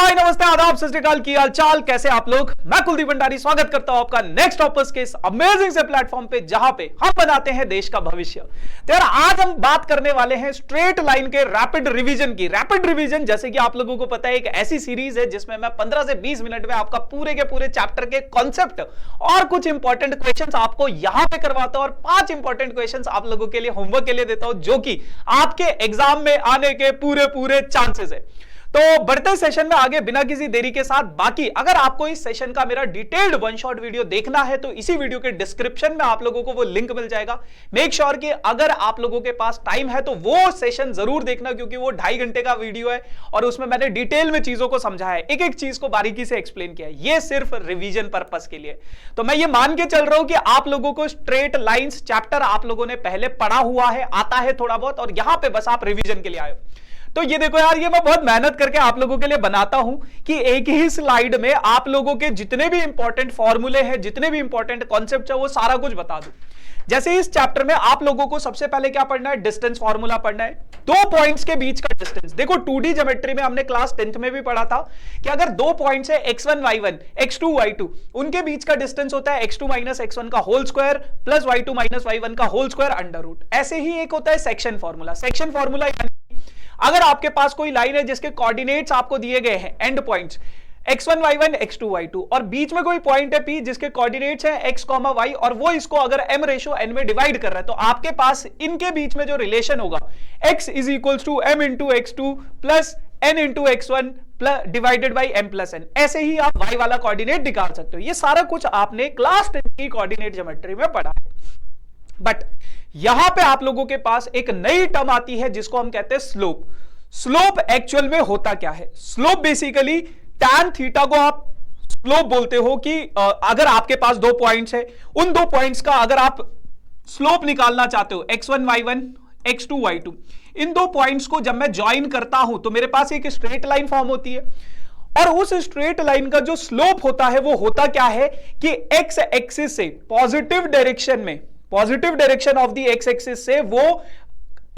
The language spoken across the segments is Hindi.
हाय नमस्ते आदाब सत श्री अकाल, की हाल चाल, कैसे आप लोग। मैं कुलदीप भंडारी स्वागत करता हूं आपका नेक्स्ट टॉपर्स के इस अमेजिंग से प्लेटफॉर्म पे जहां पे हम बनाते हैं देश का भविष्य। तो यार आज हम बात करने वाले हैं स्ट्रेट लाइन के रैपिड रिवीजन की। रैपिड रिवीजन जैसे कि आप लोगों को पता है एक ऐसी सीरीज है जिसमें मैं 15 से 20 मिनट में आपका पूरे के पूरे चैप्टर के कॉन्सेप्ट और कुछ इंपॉर्टेंट क्वेश्चंस आपको यहां पे करवाता हूं और 5 इंपॉर्टेंट क्वेश्चंस आप लोगों के लिए होमवर्क के लिए देता हूं जो कि आपके एग्जाम में आने के पूरे चांसेस है। तो बढ़ते सेशन में आगे बिना किसी देरी के साथ, बाकी अगर आपको इस सेशन का मेरा डिटेल्ड वन शॉट वीडियो देखना है तो इसी वीडियो के डिस्क्रिप्शन में आप लोगों को वो लिंक मिल जाएगा। मेक श्योर कि अगर आप लोगों के पास टाइम है तो वो सेशन जरूर देखना, क्योंकि वो 2.5 घंटे का वीडियो है और उसमें मैंने डिटेल में चीजों को समझाया है, एक एक चीज को बारीकी से एक्सप्लेन किया है। ये सिर्फ रिवीजन पर्पस के लिए। तो मैं ये मान के चल रहा हूं कि आप लोगों को स्ट्रेट लाइंस चैप्टर आप लोगों ने पहले पढ़ा हुआ है, आता है थोड़ा बहुत, और यहां पे बस आप रिवीजन के लिए आए हो। तो ये देखो यार, ये मैं बहुत मेहनत करके आप लोगों के लिए बनाता हूं कि एक ही स्लाइड में आप लोगों के जितने भी इंपॉर्टेंट फॉर्मूले हैं, जितने भी इंपॉर्टेंट कॉन्सेप्ट है, वो सारा कुछ बता दूं। जैसे इस चैप्टर में आप लोगों को सबसे पहले क्या पढ़ना है, डिस्टेंस फॉर्मूला पढ़ना है। दो पॉइंट्स के बीच का डिस्टेंस, देखो 2D ज्योमेट्री में हमने क्लास 10th में भी पढ़ा था कि अगर दो पॉइंट्स है x1 y1 x2 y2, उनके बीच का डिस्टेंस होता है x2 माइनस x1 का whole square plus y2 minus y1 का होल स्क्वायर अंडर रूट। ऐसे ही एक होता है सेक्शन फॉर्मूला। सेक्शन फॉर्मूला अगर आपके पास कोई लाइन है जिसके कोऑर्डिनेट्स आपको दिए गए हैं, and points x1 y1 x2 y2, और बीच में कोई पॉइंट है p जिसके कोऑर्डिनेट्स हैं x, y, और वो इसको अगर m रेशो n में डिवाइड कर रहा है, तो आपके पास इनके बीच में जो रिलेशन होगा x is equals to m into x2 plus n into x1 divided by m plus n। ऐसे ही आप y वाला कोऑर्डिनेट निकाल सकते हो। ये सारा कुछ आपने क्लास 10 की कोऑर्डिनेट ज्योमेट्री में पढ़ा है। बट यहां पे आप लोगों के पास एक नई टर्म आती है जिसको हम कहते हैं स्लोप। स्लोप एक्चुअल में होता क्या है? स्लोप बेसिकली tan थीटा को आप स्लोप बोलते हो कि अगर आपके पास दो पॉइंट्स है, उन दो पॉइंट्स का अगर आप स्लोप निकालना चाहते हो x1 y1 x2 y2, इन दो पॉइंट्स को जब मैं ज्वाइन करता हूं तो मेरे पास एक स्ट्रेट लाइन फॉर्म होती है, और उस स्ट्रेट लाइन का जो स्लोप होता है वो होता क्या है कि x एक्सिस से पॉजिटिव डायरेक्शन में, positive direction of the x axis से वो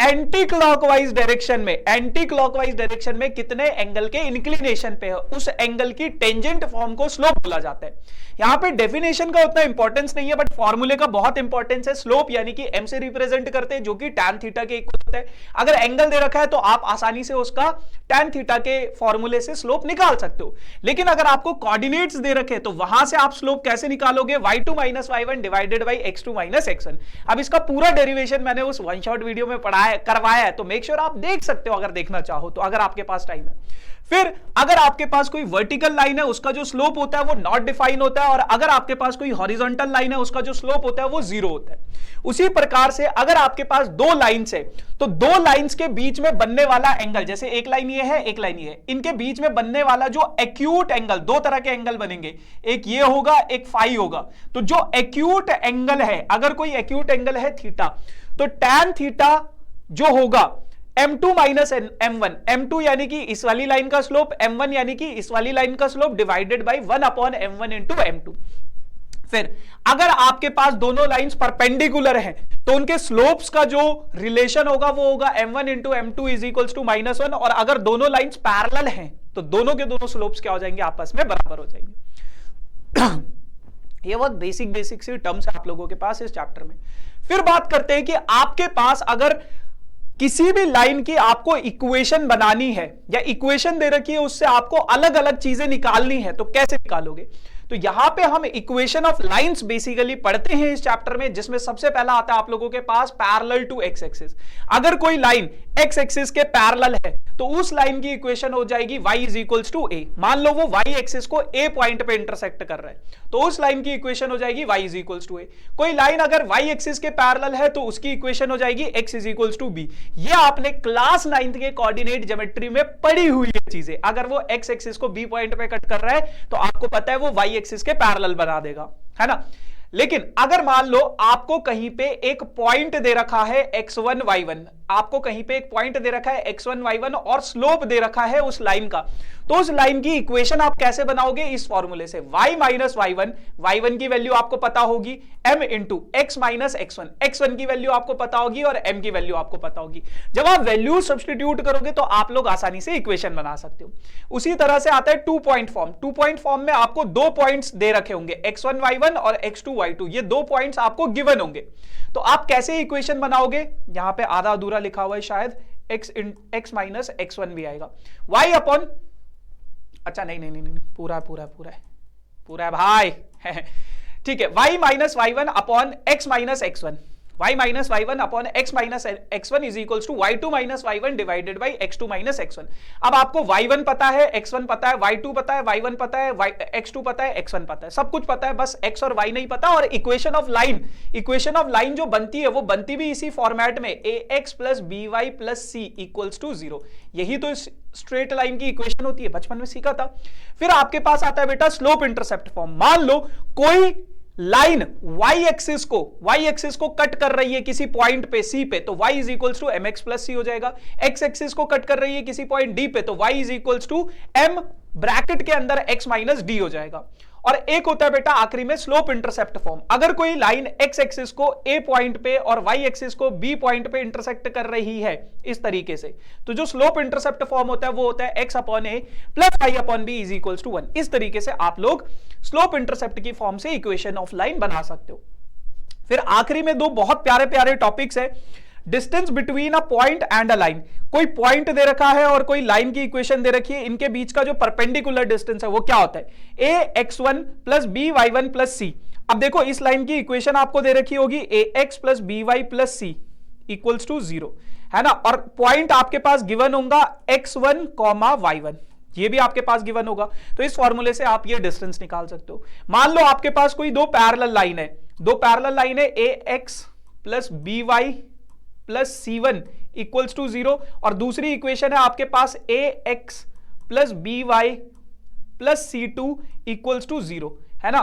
एंटी क्लॉकवाइज डायरेक्शन में, एंटी क्लॉकवाइज डायरेक्शन में कितने एंगल के इंक्लिनेशन पे है, उस एंगल की टेंजेंट फॉर्म को स्लोप बोला जाता है। यहां पे डेफिनेशन का उतना इंपॉर्टेंस नहीं है, बट फॉर्मूले का बहुत इंपॉर्टेंस है। स्लोप यानी कि m से रिप्रेजेंट करते हैं, जो कि tan थीटा के इक्वल होता है। अगर एंगल दे रखा है तो आप आसानी से उसका tan थीटा के फॉर्मूले से स्लोप निकाल सकते हो। लेकिन अगर आपको कोऑर्डिनेट्स दे रखे तो वहां से आप स्लोप कैसे निकालोगे? y2 minus y1 divided by x2 minus x1। अब इसका पूरा डेरिवेशन मैंने उस वन शॉट वीडियो में करवाया है, तो मेक श्योर आप देख सकते हो अगर देखना चाहो तो, अगर आपके पास टाइम है। फिर अगर आपके पास कोई वर्टिकल लाइन है उसका जो स्लोप होता है वो नॉट डिफाइन होता है, और अगर आपके पास कोई हॉरिजॉन्टल लाइन है उसका जो स्लोप होता है वो 0 होता है। उसी प्रकार से अगर आपके पास दो लाइंस है तो दो लाइंस के बीच में बनने वाला एंगल, जैसे एक लाइन ये है एक लाइन ये है, इनके बीच में बनने वाला जो एक्यूट एंगल, दो तरह के एंगल बनेंगे, एक ये होगा एक फाई होगा। तो जो एक्यूट एंगल है, अगर कोई एक्यूट एंगल है थीटा, तो tan थीटा जो होगा m2 माइनस m1, m2 यानी कि इस वाली लाइन का स्लोप, m1 यानी कि इस वाली लाइन का slope divided by 1 upon m1 into m2। फिर अगर आपके पास दोनों लाइंस परपेंडिकुलर हैं तो उनके स्लोप्स का जो रिलेशन होगा वो होगा m1 into m2 is equals to -1, और अगर दोनों लाइंस पैरेलल हैं तो दोनों के दोनों स्लोप्स क्या हो जाएंगे? आपस में बराबर हो जाएंगे। ये बहुत बेसिक सी टर्म्स है आप लोगों के पास इस चैप्टर में। फिर बात करते हैं कि आपके पास अगर किसी भी लाइन की आपको इक्वेशन बनानी है या इक्वेशन दे रखी है, उससे आपको अलग अलग चीजें निकालनी है, तो कैसे निकालोगे? तो यहां पे हम इक्वेशन ऑफ लाइंस बेसिकली पढ़ते हैं इस चैप्टर में, जिसमें सबसे पहला आता है आप लोगों के पास पैरेलल टू एक्स एक्सिस। अगर कोई लाइन एक्स एक्सिस के पैरेलल है तो उस लाइन की इक्वेशन हो जाएगी y is equals to a। मान लो वो y एक्सिस को a पॉइंट पे इंटरसेक्ट कर रहा है तो उस लाइन की इक्वेशन हो जाएगी y is equals to a। कोई लाइन अगर y एक्सिस के पैरेलल है तो उसकी इक्वेशन हो जाएगी x is equals to b। ये आपने क्लास 9th के कोऑर्डिनेट ज्योमेट्री में पढ़ी हुई है चीजें। अगर वो x एक्सिस को b पॉइंट पे कट कर रहा है तो आपको पता है वो y एक्सिस के पैरेलल बना देगा, है ना। लेकिन अगर मान लो आपको कहीं पे एक पॉइंट दे रखा है x1 y1, आपको कहीं पे एक पॉइंट दे रखा है x1 y1 और स्लोप दे रखा है उस लाइन का, तो उस लाइन की इक्वेशन आप कैसे बनाओगे? इस फॉर्मूले से y माइनस y1, y1 की वैल्यू आपको पता होगी m into x minus x1, x1 की वैल्यू आपको पता होगी और m की वैल्यू आपको पता होगी। जब आप वैल्यू सब्स्टिट्यूट करोगे तो आप लोग आसानी से इक्वेशन बना सकते हो। उसी तरह से आता है 2 पॉइंट फॉर्म। 2 पॉइंट फॉर्म में आपको 2 पॉइंट्स दे रखे होंगे, x1 y1 और x2 y2, ये 2 पॉइंट्स आपको गिवन होंगे। तो आप कैसे इक्वेशन बनाओगे? यहां पे आधा अधूरा लिखा हुआ है शायद, x माइनस x1 भी आएगा, y अपॉन, अच्छा नहीं, पूरा है भाई ठीक है, y minus y1 upon x minus x1, y minus y1 upon x minus x1 is equals to y2 minus y1 divided by x2 minus x1। अब आपको y1 पता है, x1 पता है, y2 पता है, y1 पता है, x2 पता है, x1 पता है, सब कुछ पता है, बस x और y नहीं पता। और इक्वेशन ऑफ लाइन जो बनती है वो बनती भी इसी फॉर्मेट में, ax plus by plus c equals to 0। यही तो स्ट्रेट लाइन की इक्वेशन होती है, बचपन में सीखा था। फिर आपके पास आता है बेटा स्लोप इंटरसेप्ट फॉर्म। मान लो कोई लाइन y एक्सिस को कट कर रही है किसी पॉइंट पे c पे, तो y is equals to mx plus c हो जाएगा। x एक्सिस को कट कर रही है किसी पॉइंट d पे, तो y is equals to m bracket के अंदर x माइनस d हो जाएगा। और एक होता है बेटा आखिरी में स्लोप इंटरसेप्ट फॉर्म। अगर कोई लाइन x एक्सिस को a पॉइंट पे और y एक्सिस को b पॉइंट पे इंटरसेक्ट कर रही है इस तरीके से, तो जो स्लोप इंटरसेप्ट फॉर्म होता है वो होता है x upon a plus y upon b is equals to 1। इस तरीके से आप लोग स्लोप इंटरसेप्ट की फॉर्म से इक्वेशन ऑफ लाइन बना सकते हो। फिर आखिरी में दो बहुत प्यारे प्यारे टॉपिक्स है, distance between a point and a line. कोई पॉइंट दे रखा है और कोई लाइन की इक्वेशन दे रखी है, इनके बीच का जो परपेंडिकुलर डिस्टेंस है वो क्या होता है? a x1 plus b y1 plus c। अब देखो इस लाइन की इक्वेशन आपको दे रखी होगी ax plus by plus c equals to 0, है ना। और पॉइंट आपके पास गिवन होगा x1 कॉमा y1, ये भी आपके पास गिवन होगा। तो इस फॉर्मूले से आप ये डिस्टेंस निकाल सकते हो। मान लो आपके पास कोई दो पैरेलल लाइन है, ax plus by plus c1 equals to 0, और दूसरी इक्वेशन है आपके पास ax plus by plus c2 equals to 0, है ना।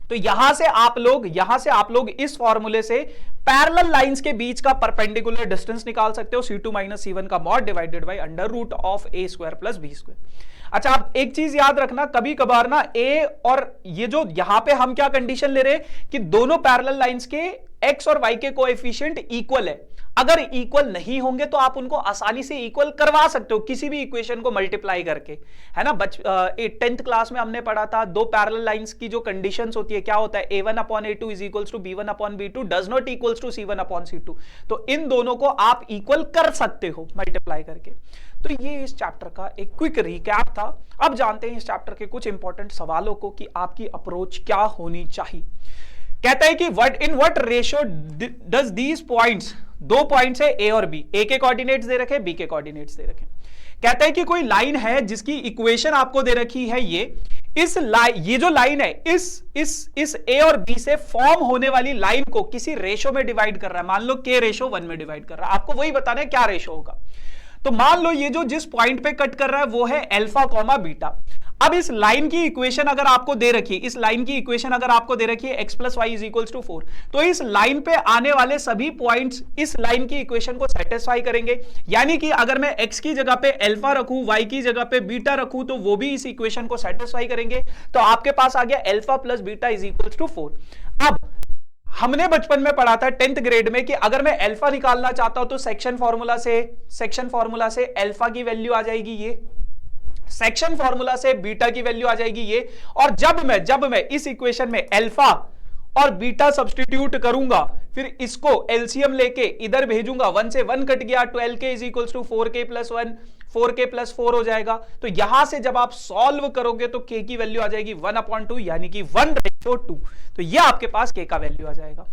तो यहां से आप लोग इस फॉर्मूले से पैरेलल लाइंस के बीच का परपेंडिकुलर डिस्टेंस निकाल सकते हो, c2 माइनस c1 का mod divided by under root of a square plus b square. अच्छा, आप एक चीज याद रखना, कभी कभार ना a और ये जो यहां पे हम क्या कंडीशन ले रहे हैं कि दोनों पैरेलल लाइंस के x और y के कोएफिशिएंट इक्वल है। अगर इक्वल नहीं होंगे तो आप उनको आसानी से इक्वल करवा सकते हो किसी भी इक्वेशन को मल्टीप्लाई करके, है ना। 10th क्लास में हमने पढ़ा था दो पैरेलल लाइंस की जो कंडीशंस होती है, क्या होता है, a1 upon a2 is equals to b1 upon b2 does not equals to c1 upon c2। तो इन दोनों को आप इक्वल कर सकते हो मल्टीप्लाई करके। तो ये इस चैप्टर का एक क्विक रिकैप था। अब जानते हैं इस चैप्टर के कुछ इंपॉर्टेंट सवालों को कि आपकी अप्रोच क्या होनी चाहिए। कहता है कि in what ratio does these points, दो पॉइंट्स है ए और बी, ए के कोऑर्डिनेट्स दे रखे, बी के कोऑर्डिनेट्स दे रखे। कहता है कि कोई लाइन है जिसकी इक्वेशन आपको दे रखी है ये जो लाइन है इस ए और बी से फॉर्म होने वाली लाइन को किसी रेशो में डिवाइड कर रहा है। मान लो के रेशो 1 में डिवाइड कर रहा है, आपको वही बताना है क्या रेशो होगा। तो मान लो ये जो जिस पॉइंट पे कट कर रहा है वो है अल्फा कॉमा बीटा। अब इस लाइन की इक्वेशन अगर आपको दे रखी है, x plus y is equals to 4, तो इस लाइन पे आने वाले सभी पॉइंट्स इस लाइन की इक्वेशन को सेटिस्फाई करेंगे। यानी कि अगर मैं x की जगह पे अल्फा रखूं, y की जगह पे बीटा रखूं, तो वो भी इस इक्वेशन को सेटिस्फाई करेंगे। तो आपके पास आ गया alpha plus beta is equals to 4। अब हमने बचपन में पढ़ा था 10th ग्रेड में कि अगर मैं अल्फा निकालना चाहता हूं तो सेक्शन फॉर्मूला से अल्फा की वैल्यू आ जाएगी ये, सेक्शन फॉर्मूला से बीटा की वैल्यू आ जाएगी ये। और जब मैं इस इक्वेशन में अल्फा और बीटा सब्स्टिट्यूट करूंगा, फिर इसको एलसीएम लेके इधर भेजूंगा, 1 से 1 कट गया, 12k is equals to 4k plus 1, 4k plus 4 हो जाएगा। तो यहां से जब आप सॉल्व करोगे तो k की वैल्यू आ जाएगी 1/2, यानी कि 1:2। तो यह आपके पास k का वैल्यू आ जाएगा,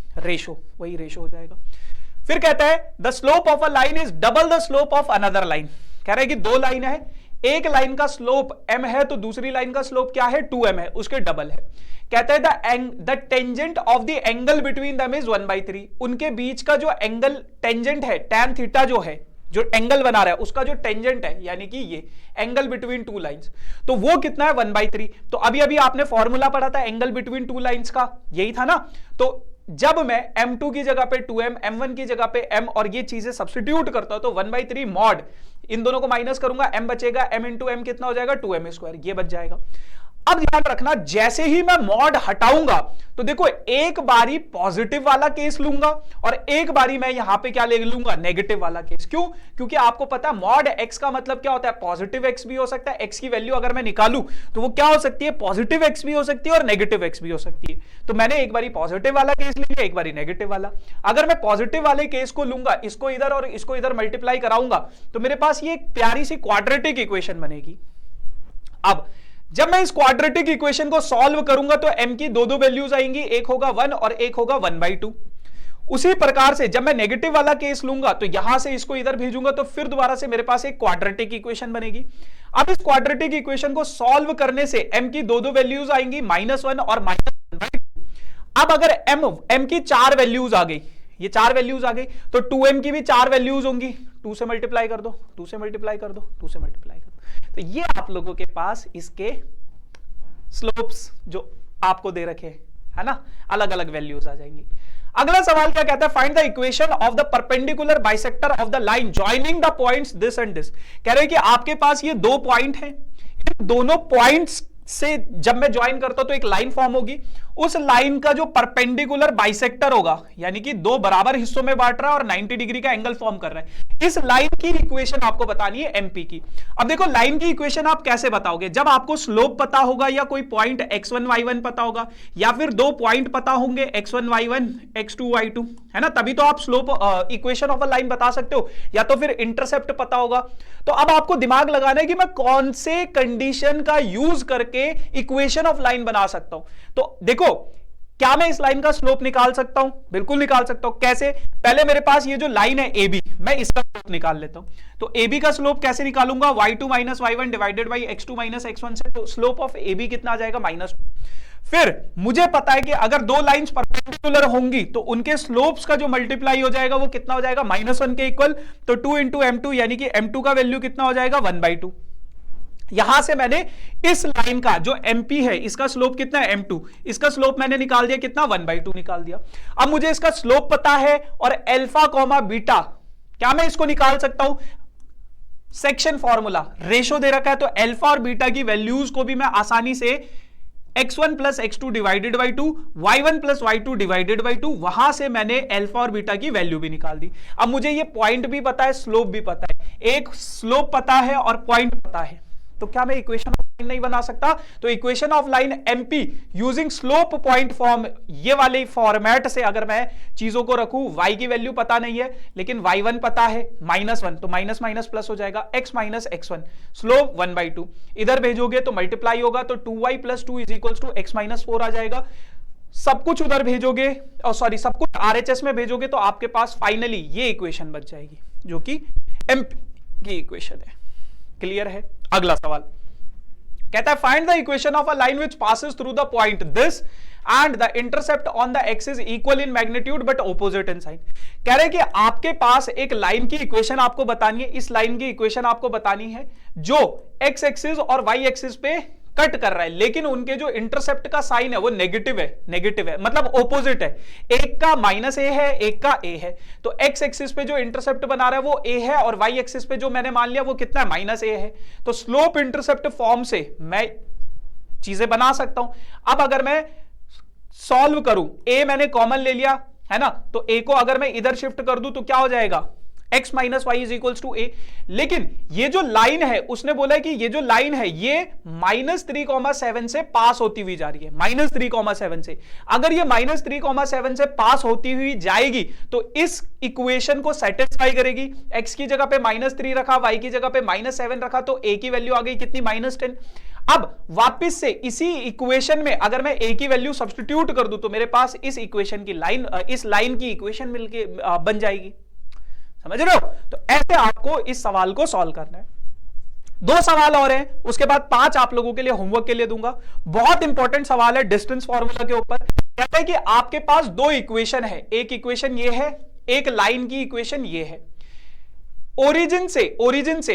वही रेशो हो जाएगा। फिर कहता है the slope of a line is double the slope of another line. कह रहा है कि दो लाइन है, एक लाइन का स्लोप m है तो दूसरी लाइन का स्लोप क्या है, 2m है, उसके डबल है। कहता है the tangent of the angle between them is 1/3। उनके बीच का जो एंगल टेंजेंट है, tan थीटा जो है, जो एंगल बना रहा है उसका जो टेंजेंट है, यानी कि ये एंगल बिटवीन टू लाइंस, तो वो कितना है 1/3। तो अभी आपने फॉर्मूला पढ़ा था एंगल बिटवीन टू लाइंस का, यही था ना। तो जब मैं m2 की जगह पे 2m, m1 की जगह पे m और ये चीजें सब्स्टिट्यूट करता हूं तो 1/3 मॉड, इन दोनों को माइनस करूंगा, m बचेगा, m इंटू m कितना हो जाएगा 2m², ये बच जाएगा। अब ध्यान रखना, जैसे ही मैं मॉड हटाऊंगा तो देखो एक बारी पॉजिटिव वाला केस लूंगा और एक बारी मैं यहां पे क्या ले लूंगा, नेगेटिव वाला केस। क्यों? क्योंकि आपको पता है मॉड x का मतलब क्या होता है, पॉजिटिव x भी हो सकता है, x की वैल्यू अगर मैं निकालूं तो वो क्या हो सकती है, पॉजिटिव x भी हो सकती है और नेगेटिव x भी हो सकती है। तो मैंने एक बारी पॉजिटिव वाला केस ले लिया, एक बारी नेगेटिव वाला। अगर मैं पॉजिटिव वाले केस को लूंगा, इसको इधर और इसको इधर मल्टीप्लाई कराऊंगा तो मेरे पास ये एक प्यारी सी क्वाड्रेटिक इक्वेशन बनेगी। अब जब मैं इस क्वाड्रेटिक इक्वेशन को सॉल्व करूंगा तो m की दो वैल्यूज आएंगी, एक होगा 1 और एक होगा 1/2। उसी प्रकार से जब मैं नेगेटिव वाला केस लूंगा तो यहां से इसको इधर भेजूंगा तो फिर दोबारा से मेरे पास एक क्वाड्रेटिक इक्वेशन बनेगी। अब इस क्वाड्रेटिक इक्वेशन को सॉल्व करने से m की दो वैल्यूज आएंगी, -1 और -1/2। अब अगर m की 4 वैल्यूज आ गई, ये 4 वैल्यूज आ गई, तो 2m की भी 4 वैल्यूज होंगी, 2 से मल्टीप्लाई कर दो, 2 से मल्टीप्लाई कर दो, 2 से मल्टीप्लाई कर दो। तो ये आप लोगों के पास इसके स्लोप्स जो आपको दे रखे है ना, अलग अलग वैल्यूज आ जाएंगी। अगला सवाल क्या कहता है, find the equation of the perpendicular bisector of the line joining the points this and this. कह रहे हैं कि आपके पास ये दो पॉइंट हैं, इन दोनों पॉइंट्स से जब मैं ज्वाइन करता हूं तो एक लाइन फॉर्म होगी, उस लाइन का जो परपेंडिकुलर बाइसेक्टर होगा, यानी कि दो बराबर हिस्सों में बांट रहा है और 90 डिग्री का एंगल फॉर्म कर रहा है, इस लाइन की इक्वेशन आपको बतानी है एमपी की। अब देखो लाइन की इक्वेशन आप कैसे बताओगे, जब आपको स्लोप पता होगा या कोई पॉइंट x1 y1 पता होगा या फिर दो पॉइंट पता होंगे x1 y1 x2 y2, है ना, तभी तो आप slope equation of a line बता सकते हो, या तो फिर इंटरसेप्ट पता होगा। तो अब आपको दिमाग लगाना है कि मैं कौन से कंडीशन का यूज करके इक्वेशन ऑफ लाइन बना सकता हूं। तो देखो क्या मैं इस लाइन का स्लोप निकाल सकता हूं, बिल्कुल निकाल सकता हूं। कैसे? पहले मेरे पास ये जो लाइन है AB, मैं इसका स्लोप निकाल लेता हूं। तो AB का स्लोप कैसे निकालूंगा, y2 minus y1 divided by x2 minus x1 से, तो स्लोप ऑफ AB कितना आ जाएगा, -2। फिर मुझे पता है कि अगर दो लाइंस परपेंडिकुलर होंगी तो उनके स्लोप्स का जो मल्टीप्लाई हो जाएगा वो कितना हो जाएगा, -1 के इक्वल, तो 2 इंटू m2, यानी कि m2 का वैल्यू कितना हो जाएगा, 1/2। यहां से मैंने इस लाइन का जो MP है इसका स्लोप कितना है, m2, इसका स्लोप मैंने निकाल दिया कितना, 1/2 निकाल दिया। अब मुझे इसका स्लोप पता है और अल्फा कॉमा बीटा, क्या मैं इसको निकाल सकता हूं, सेक्शन फॉर्मूला, रेशो दे रखा है, तो अल्फा और बीटा की वैल्यूज को भी मैं आसानी से x1 plus x2 divided by 2, y1 plus y2 divided by 2, वहां से मैंने अल्फा और बीटा की वैल्यू भी निकाल दी। अब मुझे ये पॉइंट भी पता है, स्लोप भी पता है, एक स्लोप पता है और पॉइंट पता है, तो क्या मैं इक्वेशन ऑफ लाइन नहीं बना सकता? तो equation of line MP using slope point form, ये वाले फॉर्मेट से अगर मैं चीजों को रखूं, y की वैल्यू पता नहीं है लेकिन y1 पता है, -1, तो माइनस माइनस प्लस हो जाएगा, x माइनस x1, स्लोप 1/2, इधर भेजोगे तो मल्टीप्लाई होगा, तो 2y plus 2 is equal to x minus 4 आ जाएगा। सब कुछ उधर भेजोगे, और सॉरी सब कुछ RHS में भेजोगे तो आपके पास फाइनली ये इक्वेशन बच जाएगी जो कि MP की इक्वेशन है। क्लियर है? अगला सवाल कहता है find the equation of a line which passes through the point this and the intercept on the x is equal in magnitude but opposite in sign. कह रहे हैं कि आपके पास एक लाइन की इक्वेशन आपको बतानी है, इस लाइन की इक्वेशन आपको बतानी है जो एक्स एक्सिस और वाई एक्सिस पे कट कर रहा है, लेकिन उनके जो इंटरसेप्ट का साइन है वो नेगेटिव है, मतलब ऑपोजिट है, एक का -a है, एक का a है। तो x एक्सिस पे जो इंटरसेप्ट बना रहा है वो a है और y एक्सिस पे जो मैंने मान लिया वो कितना है, -a है। तो स्लोप इंटरसेप्ट फॉर्म से मैं चीजें बना सकता हूं। अब अगर मैं सॉल्व करूं, a मैंने कॉमन ले लिया है ना, तो a को अगर मैं इधर शिफ्ट कर दूं तो क्या हो जाएगा, x minus y is equals to a। लेकिन ये जो लाइन है उसने बोला है कि ये जो लाइन है ये -3,7 से पास होती हुई जा रही है, -3,7 से। अगर ये -3,7 से पास होती हुई जाएगी तो इस इक्वेशन को सेटिस्फाई करेगी। x की जगह पे -3 रखा, y की जगह पे -7 रखा, तो a की वैल्यू आ गई कितनी, -10। अब वापस से इसी इक्वेशन में अगर मैं a की वैल्यू सब्स्टिट्यूट कर दूं तो मेरे पास इस इक्वेशन की लाइन, इस लाइन की इक्वेशन मिलके बन जाएगी। समझ रहे हो? तो ऐसे आपको इस सवाल को सॉल्व करना है। 2 सवाल और हैं, उसके बाद 5 आप लोगों के लिए होमवर्क के लिए दूंगा। बहुत इंपॉर्टेंट सवाल है डिस्टेंस फॉर्मूला के ऊपर। कहता है कि आपके पास 2 इक्वेशन है, एक इक्वेशन ये है, एक लाइन की इक्वेशन ये है। ओरिजिन से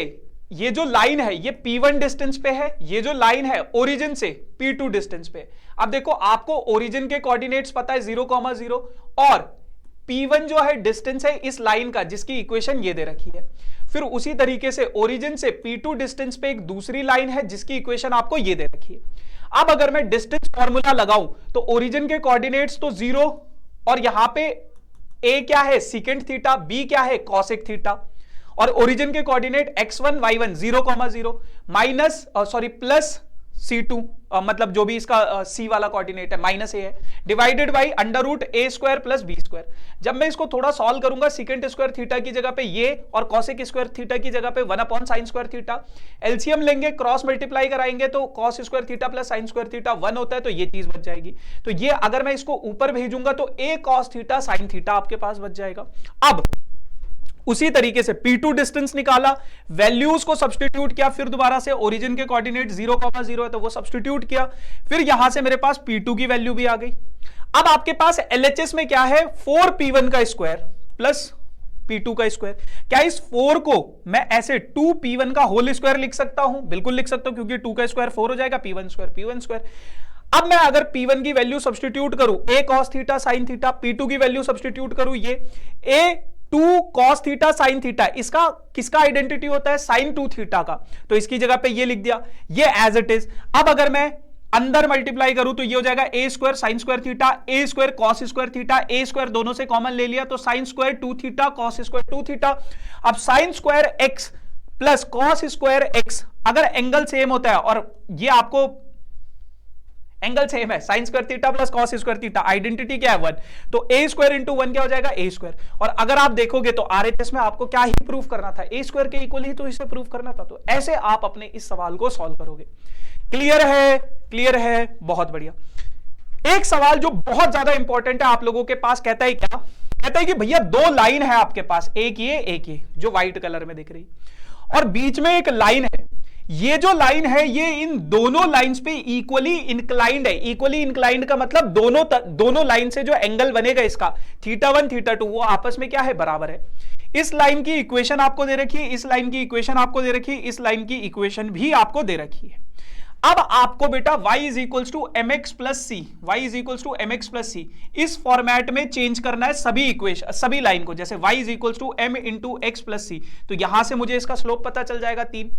ये जो लाइन है ये P1 डिस्टेंस पे है, ये जो लाइन है ओरिजिन से P2 डिस्टेंस पे। अब देखो आपको ओरिजिन के कोऑर्डिनेट्स पता है 0,0 और P1 जो है डिस्टेंस है इस लाइन का जिसकी इक्वेशन ये दे रखी है। फिर उसी तरीके से ओरिजिन से P2 डिस्टेंस पे एक दूसरी लाइन है जिसकी इक्वेशन आपको ये दे रखी है। अब अगर मैं डिस्टेंस फॉर्मूला लगाऊं तो ओरिजिन के कोऑर्डिनेट्स तो 0 और यहां पे A क्या है सेकेंड थीटा, B क्या है कॉसेक थीटा और ओरिजिन के coordinate x1 y1 0,0 minus plus C2 मतलब जो भी इसका C वाला कोऑर्डिनेट है माइनस A है divided by under root A square plus B square. जब मैं इसको थोड़ा सॉल्व करूंगा सेकेंड स्क्वायर थीटा की जगह पे ये और कॉसेक स्क्वायर थीटा की जगह पे 1/sin स्क्वायर थीटा, एलसीएम लेंगे क्रॉस मल्टीप्लाई कराएंगे तो cos square theta plus sign square theta 1 होता है तो ये चीज बच जाएगी। तो ये अगर मैं इसको ऊपर भेजूंगा तो A cos theta sin theta आपके पास बच जाएगा। अब उसी तरीके से P2 डिस्टेंस निकाला, वैल्यूज को सब्स्टिट्यूट किया, फिर दोबारा से ओरिजिन के कोऑर्डिनेट 0,0 है तो वो सब्स्टिट्यूट किया, फिर यहां से मेरे पास P2 की वैल्यू भी आ गई। अब आपके पास LHS में क्या है 4P1 का स्क्वायर प्लस P2 का स्क्वायर। क्या इस 4 को मैं ऐसे 2P1 का होल स्क्वायर लिख सकता हूं? बिल्कुल लिख सकता हूं क्योंकि 2 का स्क्वायर 4 हो जाएगा, P1 स्क्वायर। अब मैं अगर P1 की वैल्यू सब्स्टिट्यूट करूं A cos theta sin theta, P2 की वैल्यू सब्स्टिट्यूट करूं ये A 2 cos theta sin theta, इसका किसका आइडेंटिटी होता है sin 2 थीटा का, तो इसकी जगह पे ये लिख दिया, ये एज इट इज। अब अगर मैं अंदर मल्टीप्लाई करूं तो ये हो जाएगा A square sine square theta, A square cos square theta, A square दोनों से कॉमन ले लिया तो sine square 2 theta cos square 2 theta. अब sine square x plus cos square x अगर एंगल सेम होता है और ये आपको एंगल सेम है sine square theta plus cos square theta, identity क्या है 1, तो A स्क्वायर इंटू 1 क्या हो जाएगा A स्क्वायर। और अगर आप देखोगे तो RHS में आपको क्या ही प्रूफ करना था, A स्क्वायर के इक्वल ही तो इसे प्रूफ करना था। तो ऐसे आप अपने इस सवाल को सॉल्व करोगे। क्लियर है, बहुत बढ़िया। एक सवाल जो बहुत ज्यादा इंपॉर्टेंट है आप लोगों के पास, कहता है क्या, कहता है कि भैया 2 लाइन है आपके पास, एक ये जो व्हाइट कलर में दिख रही और बीच में एक लाइन है। ये जो लाइन है ये इन दोनों लाइंस पे इक्वली इंक्लाइंड है। इक्वली इंक्लाइंड का मतलब दोनों लाइन से जो एंगल बनेगा इसका θ1 θ2 वो आपस में क्या है बराबर है। इस लाइन की इक्वेशन आपको दे रखी है, इस लाइन की इक्वेशन आपको दे रखी है, इस लाइन की इक्वेशन भी आपको दे रखी है। अब आपको बेटा y is equals to mx plus c, y is equals to mx plus c इस फॉर्मेट में चेंज करना है सभी इक्वेशन, सभी लाइन को। जैसे y is equals to m into x plus c, तो यहां से मुझे इसका स्लोप पता चल जाएगा 3।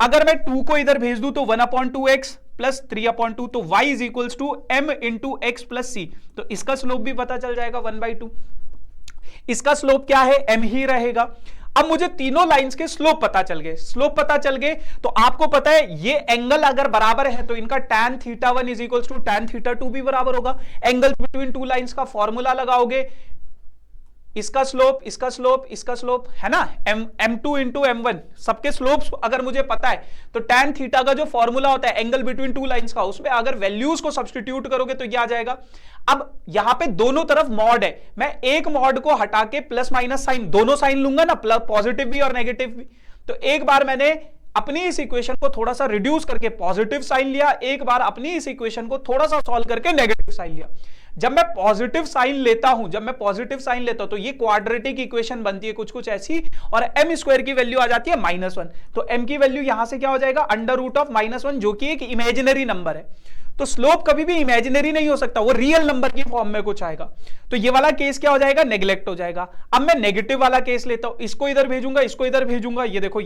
अगर मैं 2 को इधर भेज दूं तो 1/2x प्लस 3/2, तो y is equals to m into x plus c, तो इसका स्लोप भी पता चल जाएगा 1/2। इसका स्लोप क्या है m ही रहेगा। अब मुझे तीनों लाइंस के स्लोप पता चल गए तो आपको पता है ये एंगल अगर बराबर है तो इनका tan θ1 is equals to tan θ2 भी बराबर होगा। एंगल बिटवीन 2 लाइंस का फॉर्मूला लगाओगे, इसका स्लोप है ना m2 इंटू m1, सबके स्लोप्स अगर मुझे पता है तो tan थीटा का जो फॉर्मूला होता है एंगल बिटवीन 2 लाइंस का, उसमें अगर वैल्यूज को सब्स्टिट्यूट करोगे तो ये आ जाएगा। अब यहां पे दोनों तरफ मॉड है, मैं एक मॉड को हटा के प्लस माइनस साइन दोनों साइन लूंगा ना, पॉजिटिव भी और नेगेटिव भी। तो एक बार मैंने अपनी इस इक्वेशन को थोड़ा सा रिड्यूस करके पॉजिटिव साइन लिया, एक बार अपनी इस इक्वेशन को थोड़ा सा सॉल्व करके नेगेटिव साइन लिया। जब मैं पॉजिटिव साइन लेता हूं तो ये क्वाड्रेटिक इक्वेशन बनती है कुछ ऐसी, और m स्क्वायर की वैल्यू आ जाती है -1। तो m की वैल्यू यहां से क्या हो जाएगा √(-1) जो कि एक इमेजिनरी नंबर है। तो स्लोप कभी भी इमेजिनरी नहीं हो सकता, वो रियल नंबर की फॉर्म में कुछ आएगा। तो ये वाला केस क्या हो जाएगा, नेग्लेक्ट हो जाएगा। अब मैं नेगेटिव वाला केस लेता हूं, इसको इधर भेजूंगा, ये देखो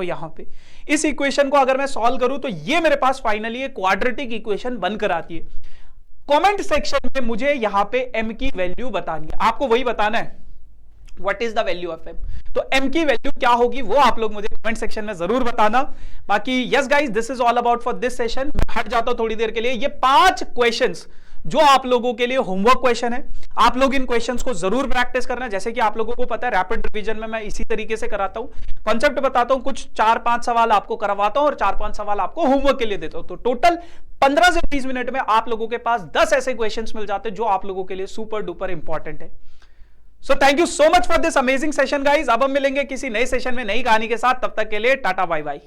यहां पे इस इक्वेशन को अगर मैं सॉल्व करूं तो ये मेरे पास फाइनली एक क्वाड्रेटिक इक्वेशन बनकर आती है। कमेंट सेक्शन में मुझे यहां पे m की वैल्यू बतानी है, आपको वही बताना है what is the value of m। तो m की वैल्यू क्या होगी वो आप लोग मुझे कमेंट सेक्शन में जरूर बताना। बाकी yes guys, this is all about for this session. मैं हट जाता हूं थोड़ी देर के लिए। ये 5 क्वेश्चंस जो आप लोगों के लिए होमवर्क क्वेश्चन है, आप लोग इन क्वेश्चंस को जरूर प्रैक्टिस करना। जैसे कि आप लोगों को पता है रैपिड रिवीजन में मैं इसी तरीके से कराता हूं, कॉन्सेप्ट बताता हूं, कुछ 4-5 सवाल आपको करवाता हूं और 4-5 सवाल आपको होमवर्क के लिए देता हूं। तो टोटल 15 से 20 मिनट में आप लोगों के पास 10 ऐसे क्वेश्चंस मिल जाते हैं जो आप लोगों के लिए सुपर डुपर इंपॉर्टेंट है। So thank you so much for this amazing session guys. अब हम मिलेंगे किसी नए सेशन में नई कहानी के साथ, तब तक के लिए टाटा बाय बाय।